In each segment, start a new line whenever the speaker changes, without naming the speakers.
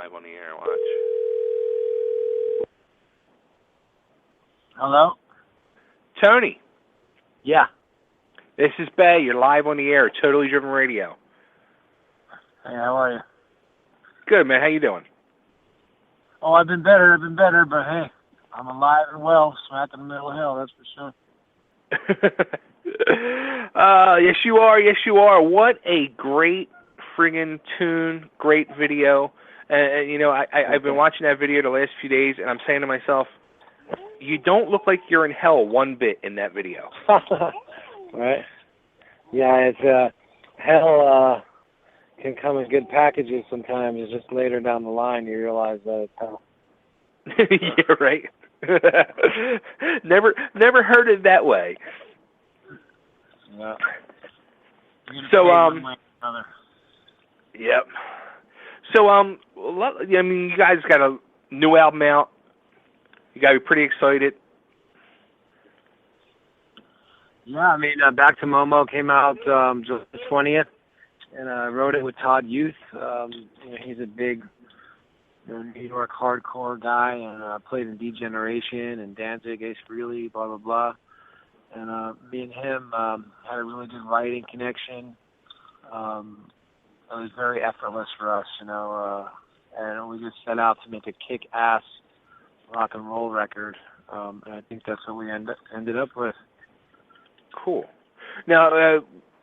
live on the air. Watch.
Hello?
Tony.
Yeah.
This is Bay. You're live on the air. Totally Driven Radio.
Hey, how are you?
Good, man. How you doing?
Oh, I've been better, but hey, I'm alive and well, smack in the middle of hell, that's for
sure. Yes, you are. Yes, you are. What a great friggin' tune. Great video. And you know, I've been watching that video the last few days, and I'm saying to myself, you don't look like you're in hell one bit in that video.
Right? Yeah, it's, hell, can come in good packages sometimes. It's just later down the line you realize that it's hell.
Yeah, right. Never heard it that way.
Yeah.
So yep. So I mean, you guys got a new album out. You got to be pretty excited.
Yeah, I mean, Back to Momo came out July 20th, and I wrote it with Todd Youth. He's a big New York hardcore guy, and played in Degeneration and Danzig, Ace Frehley, blah, blah, blah. And me and him had a really good writing connection. It was very effortless for us, and we just set out to make a kick-ass rock and roll record, and I think that's what we ended up with.
Cool. Now,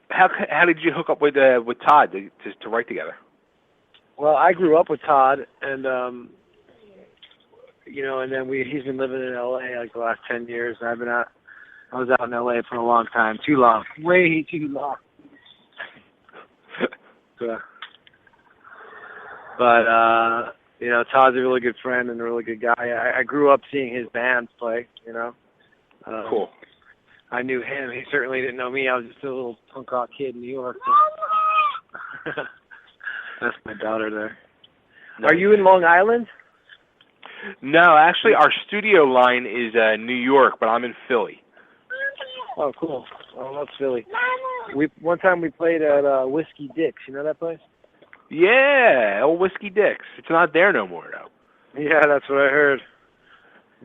how did you hook up with Todd to write together?
Well, I grew up with Todd, and and then he's been living in LA like the last 10 years. I was out in LA for a long time, too long, way too long. But Todd's a really good friend and a really good guy. I grew up seeing his bands play,
Cool.
I knew him. He certainly didn't know me. I was just a little punk rock kid in New York. So. That's my daughter there. Nice. Are you in Long Island?
No, actually, our studio line is New York, but I'm in Philly.
Oh, cool. I love Philly. One time we played at Whiskey Dick's. You know that place?
Yeah, old Whiskey Dick's. It's not there no more, though.
Yeah, that's what I heard.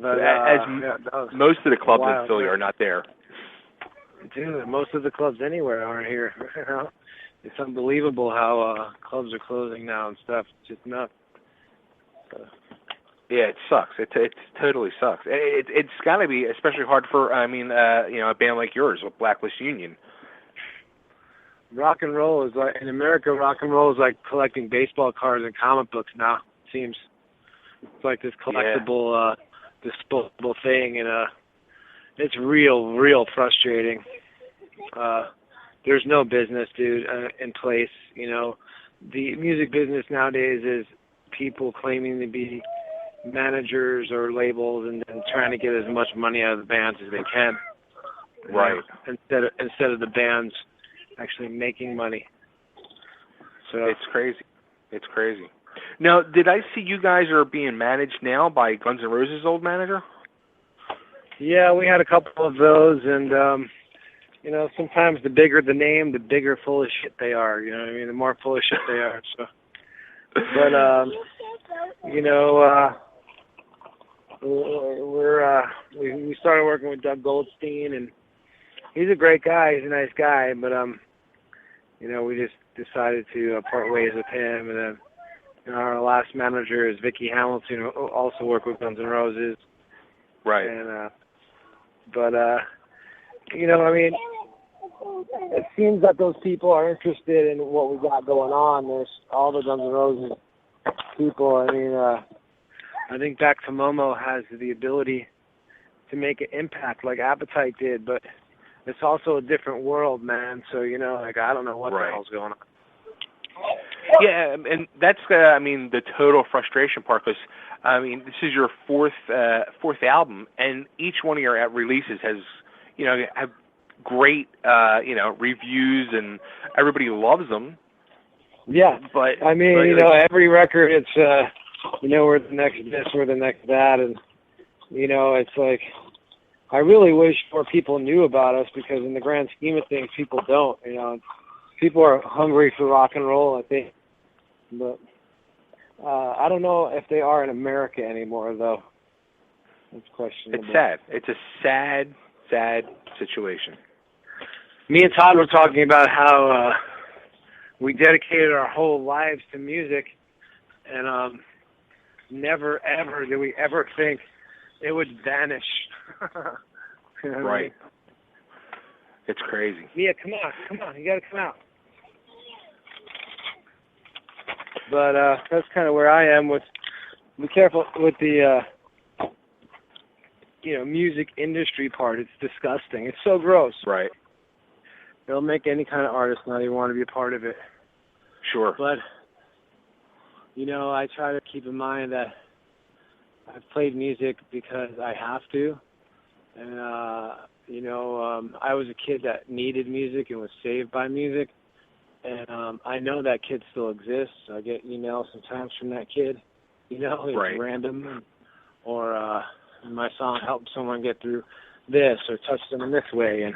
But,
most of the clubs in Philly are not there.
Dude, most of the clubs anywhere aren't here. It's unbelievable how clubs are closing now and stuff. It's just nuts.
Yeah, it sucks. It totally sucks. It's got to be especially hard for a band like yours with Blacklist Union.
Rock and roll is like in America. Rock and roll is like collecting baseball cards and comic books now. It seems it's like this collectible, disposable thing, and it's real frustrating. There's no business, dude, in place. The music business nowadays is people claiming to be managers or labels and trying to get as much money out of the bands as they can.
Right.
Instead of the bands actually making money. So
it's crazy. It's crazy. Now, did I see you guys are being managed now by Guns N' Roses' old manager?
Yeah, we had a couple of those, and sometimes the bigger the name, the bigger full of shit they are. You know what I mean? The more full of shit they are. So, we started working with Doug Goldstein, and he's a great guy. He's a nice guy, but we just decided to part ways with him, and then our last manager is Vicky Hamilton, who also worked with Guns N' Roses.
Right.
And it seems that those people are interested in what we got going on. There's all the Guns N' Roses people. I think Back to Momo has the ability to make an impact like Appetite did, but it's also a different world, man. So, I don't know what the hell's going on.
Yeah, and that's, the total frustration part, because, this is your fourth album, and each one of your releases has, have great, reviews, and everybody loves them.
Yeah, but every record, it's, we're the next this, we're the next that, and, it's like, I really wish more people knew about us, because in the grand scheme of things, people don't, People are hungry for rock and roll, I think, but I don't know if they are in America anymore, though. It's questionable.
It's sad. It's a sad, sad situation.
Me and Todd were talking about how we dedicated our whole lives to music, and never, ever did we ever think it would vanish. You know what I mean?
It's crazy.
Mia, come on, you gotta come out. But that's kind of where I am with. Be careful with the music industry part. It's disgusting. It's so gross.
Right.
It'll make any kind of artist not even want to be a part of it.
Sure.
But I try to keep in mind that I've played music because I have to, and I was a kid that needed music and was saved by music, and I know that kid still exists. I get emails sometimes from that kid, it's
right.
random, or my song helped someone get through this or touched them in this way, and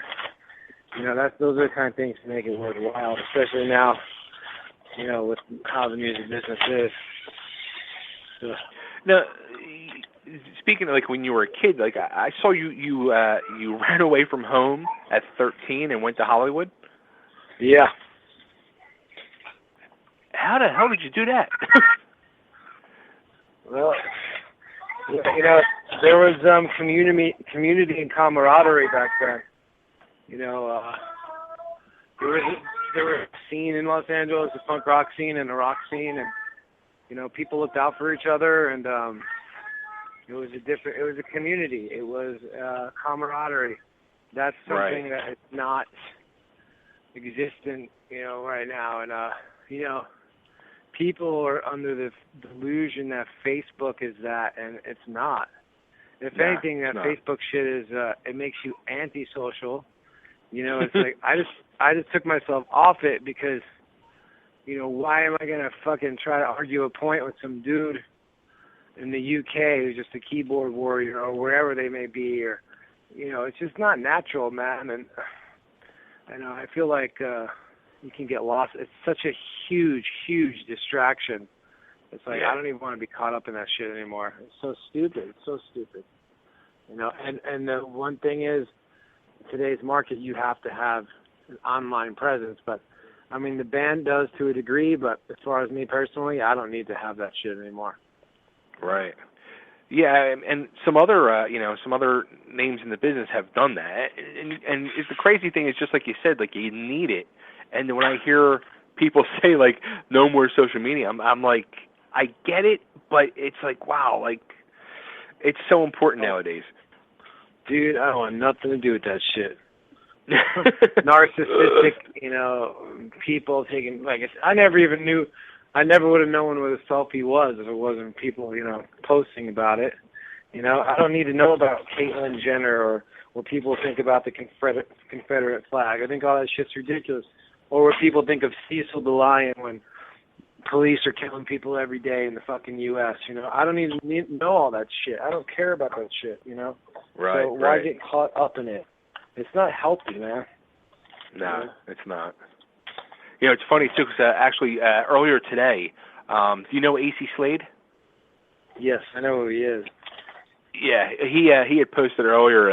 those are the kind of things that make it worthwhile, especially now, with how the music business is. So.
Now, speaking of like when you were a kid, like I saw you ran away from home at 13 and went to Hollywood.
Yeah.
How the hell did you do that?
Well, there was community and camaraderie back then. There was a scene in Los Angeles, a punk rock scene and a rock scene, and people looked out for each other, and it was a community. It was camaraderie. That's something that is not existent, right now, and people are under the delusion that Facebook is that, and it's not. If anything, that Facebook shit is it makes you antisocial. It's like I just took myself off it because, why am I gonna fucking try to argue a point with some dude in the UK who's just a keyboard warrior or wherever they may be, or it's just not natural, man. And I feel like you can get lost. It's such a huge distraction. It's like I don't even want to be caught up in that shit anymore. It's so stupid. It's so stupid. And the one thing is, in today's market, you have to have an online presence. But I mean, the band does to a degree. But as far as me personally, I don't need to have that shit anymore.
Right. Yeah, and some other names in the business have done that. And the crazy thing is, just like you said, like you need it. And when I hear people say like no more social media, I'm like, I get it, but it's like, wow, like it's so important nowadays.
Dude, I don't want nothing to do with that shit. Narcissistic, people taking, like, I never would have known what a selfie was if it wasn't people, posting about it. I don't need to know about Caitlyn Jenner or what people think about the Confederate flag. I think all that shit's ridiculous. Or what people think of Cecil the Lion when police are killing people every day in the fucking U.S. I don't even need to know all that shit. I don't care about that shit.
Right.
So why get caught up in it? It's not healthy, man.
No, it's not. It's funny too, because actually earlier today, do you know AC Slade?
Yes, I know who he is.
Yeah, he had posted earlier.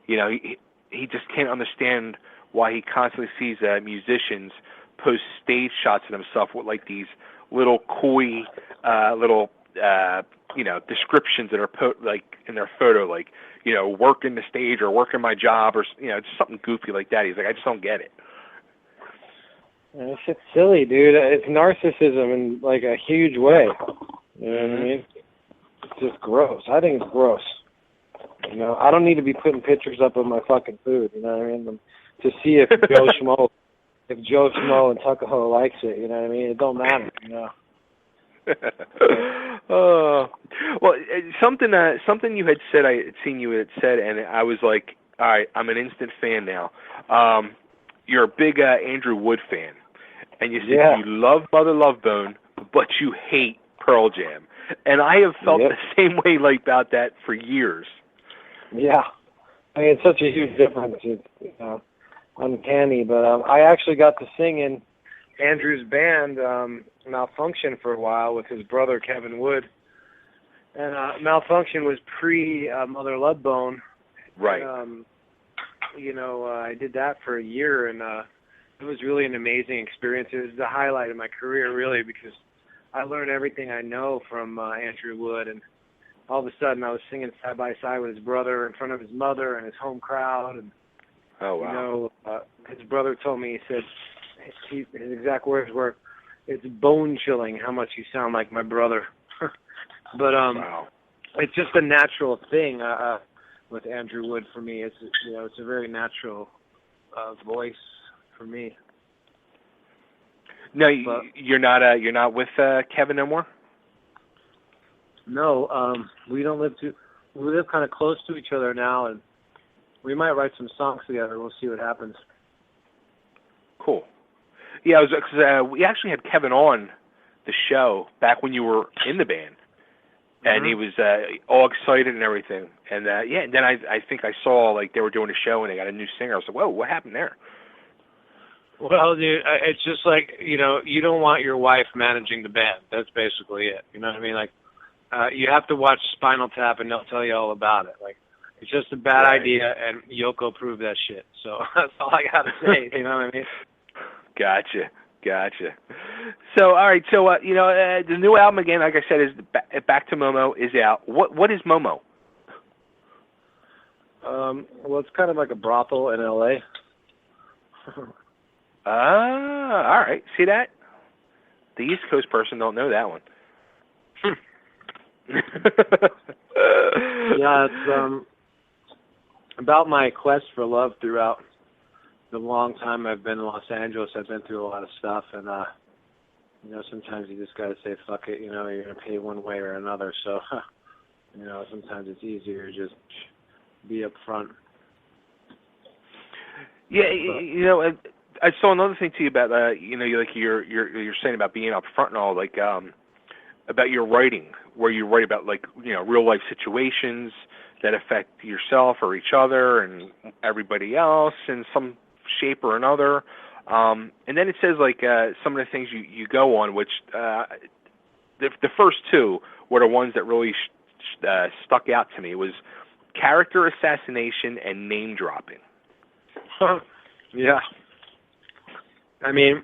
He just can't understand why he constantly sees musicians post stage shots of himself with like these little coy descriptions that are like in their photo, like working the stage or working my job or just something goofy like that. He's like, I just don't get it.
That shit's silly, dude. It's narcissism in like a huge way. You know what I mean? It's just gross. I think it's gross. I don't need to be putting pictures up of my fucking food. You know what I mean? To see if Joe Schmo and Tuckahoe likes it. You know what I mean? It don't matter.
Well, something you had said, I had seen you had said, and I was like, all right, I'm an instant fan now. You're a big Andrew Wood fan, and you said you love Mother Love Bone, but you hate Pearl Jam, and I have felt the same way like about that for years.
Yeah, I mean, it's such a huge difference. It's uncanny, but I actually got to sing in Andrew's band Malfunction for a while with his brother Kevin Wood, and Malfunction was pre Mother Love Bone.
Right.
And, I did that for a year, and it was really an amazing experience. It was the highlight of my career, really, because I learned everything I know from Andrew Wood, and all of a sudden I was singing side by side with his brother in front of his mother and his home crowd, and
oh wow.
His brother told me, he said, his exact words were, "It's bone chilling how much you sound like my brother." But
wow.
It's just a natural thing with Andrew Wood for me. It's it's a very natural voice for me.
No, you're not with Kevin no more?
No, we don't live we live kind of close to each other now, and we might write some songs together. We'll see what happens.
Cool. Yeah, because we actually had Kevin on the show back when you were in the band, and he was all excited and everything. And and then I think I saw like they were doing a show and they got a new singer. I was like, whoa, what happened there?
Well, dude, it's just like, you don't want your wife managing the band. That's basically it. You know what I mean? Like, you have to watch Spinal Tap and they'll tell you all about it. Like, it's just a bad idea, and Yoko proved that shit. So that's all I got to say. You know what I mean?
Gotcha. So, all right. So, the new album, again, like I said, is Back to Momo is out. What is Momo?
Well, it's kind of like a brothel in L.A.
All right. See that? The East Coast person don't know that one.
Yeah, it's about my quest for love throughout the long time I've been in Los Angeles. I've been through a lot of stuff, and sometimes you just gotta say fuck it. You're gonna pay one way or another. So, sometimes it's easier to just be upfront.
Yeah, I saw another thing to you about you're saying about being upfront and all, like about your writing, where you write about like real life situations that affect yourself or each other and everybody else in some shape or another. And then it says like some of the things you go on, which the first two were the ones that really stuck out to me. It was character assassination and name dropping.
Yeah. I mean,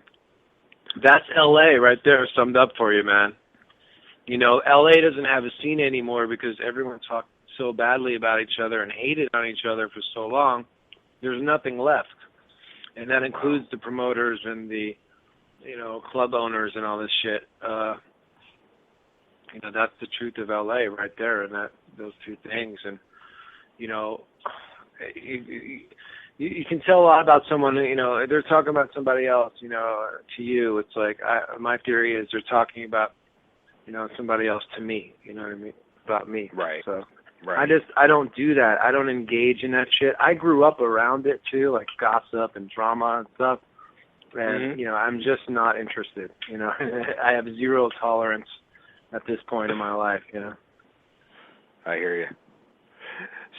that's L.A. right there summed up for you, man. L.A. doesn't have a scene anymore because everyone talked so badly about each other and hated on each other for so long. There's nothing left. And that includes the promoters and the, club owners and all this shit. That's the truth of L.A. right there, and those two things. And, you can tell a lot about someone, they're talking about somebody else, to you. It's like, my theory is they're talking about, somebody else to me, you know what I mean, about me.
Right.
So
right.
I don't do that. I don't engage in that shit. I grew up around it too, like gossip and drama and stuff. And, I'm just not interested, I have zero tolerance at this point in my life,
I hear you.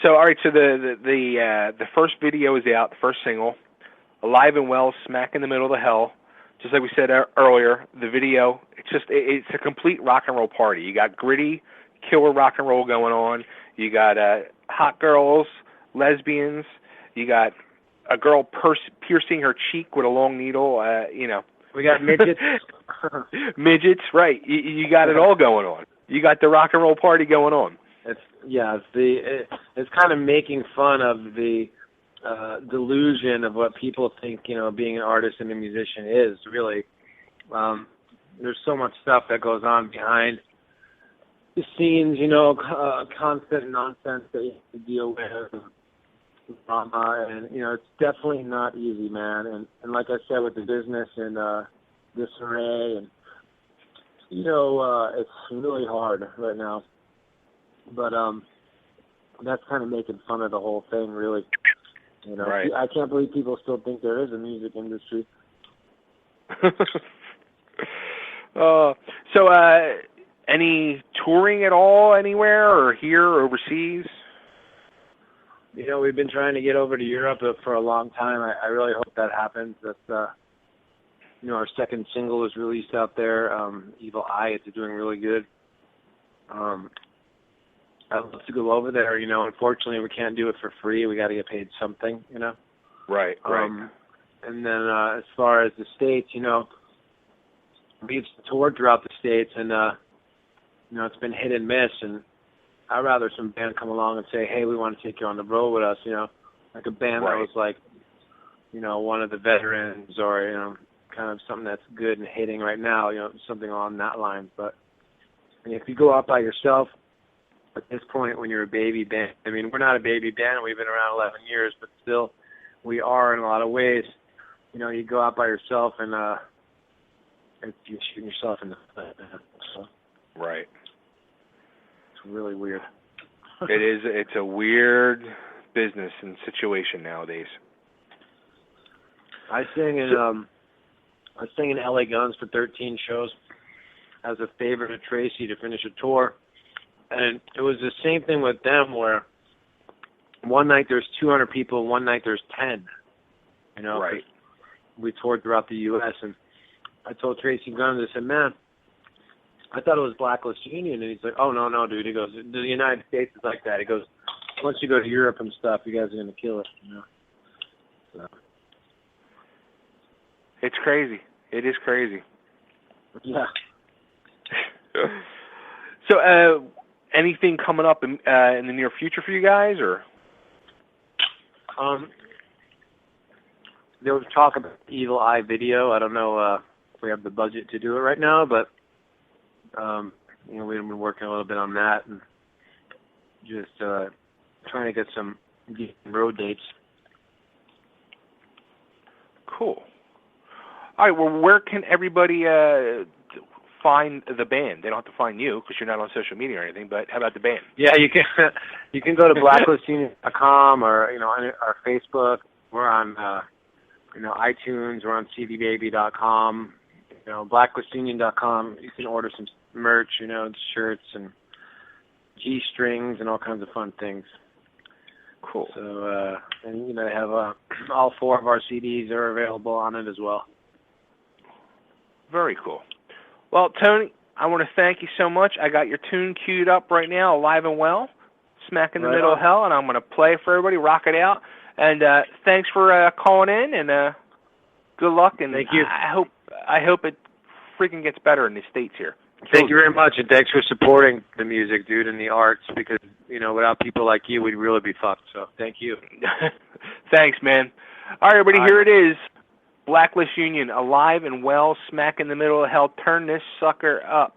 So, all right, so the first video is out, the first single, Alive and Well, smack in the middle of the hell. Just like we said earlier, the video, it's a complete rock and roll party. You got gritty, killer rock and roll going on. You got hot girls, lesbians. You got a girl piercing her cheek with a long needle,
We got midgets.
Midgets, right. You got it all going on. You got the rock and roll party going on.
It's kind of making fun of the delusion of what people think, being an artist and a musician is, really. There's so much stuff that goes on behind the scenes, constant nonsense that you have to deal with, drama, and, it's definitely not easy, man. And like I said, with the business and disarray, and, it's really hard right now. But that's kind of making fun of the whole thing, really.
Right.
I can't believe people still think there is a music industry.
So, any touring at all anywhere, or here or overseas?
We've been trying to get over to Europe for a long time. I really hope that happens. our second single is released out there, Evil Eye. It's doing really good. I'd love to go over there. Unfortunately, we can't do it for free. We got to get paid something.
Right. Right.
And then as far as the States, we've toured throughout the States, and it's been hit and miss. And I'd rather some band come along and say, hey, we want to take you on the road with us. Like a band that was like, one of the veterans, or kind of something that's good and hitting right now. Something along that line. But if you go out by yourself at this point, when you're a baby band, we're not a baby band. We've been around 11 years, but still, we are in a lot of ways. You go out by yourself and you're shooting yourself in the foot. So,
right.
It's really weird.
It is. It's a weird business and situation nowadays.
I sang in LA Guns for 13 shows as a favor to Tracy to finish a tour, and it was the same thing with them, where one night there's 200 people, one night there's 10.
Right.
We toured throughout the U.S., and I told Tracy Guns, I said, man, I thought it was Blacklist Union. And he's like, oh, no, dude. He goes, the United States is like that. He goes, once you go to Europe and stuff, you guys are going to kill it. So.
It's crazy. It is crazy.
Yeah.
So, anything coming up in the near future for you guys, or?
There was talk about Evil Eye video. I don't know if we have the budget to do it right now, but we've been working a little bit on that and just trying to get some road dates.
Cool. All right. Well, where can everybody find the band? They don't have to find you because you're not on social media or anything. But how about the band?
Yeah, you can. You can go to blacklistunion.com or on our Facebook. We're on iTunes. We're on cdbaby.com. blacklistunion.com. You can order some merch. Shirts and G-strings and all kinds of fun things.
Cool.
So and they have all 4 of our CDs are available on it as well.
Very cool. Well, Tony, I want to thank you so much. I got your tune queued up right now, Alive and Well, Smack in the Middle of Hell, and I'm going to play it for everybody, rock it out. And thanks for calling in, and good luck. And
thank you.
I hope it freaking gets better in the States here.
Thank you very much, and thanks for supporting the music, dude, and the arts, because, without people like you, we'd really be fucked. So thank you.
Thanks, man. All right, everybody, here it is. Blacklist Union, Alive and Well, Smack in the Middle of Hell. Turn this sucker up.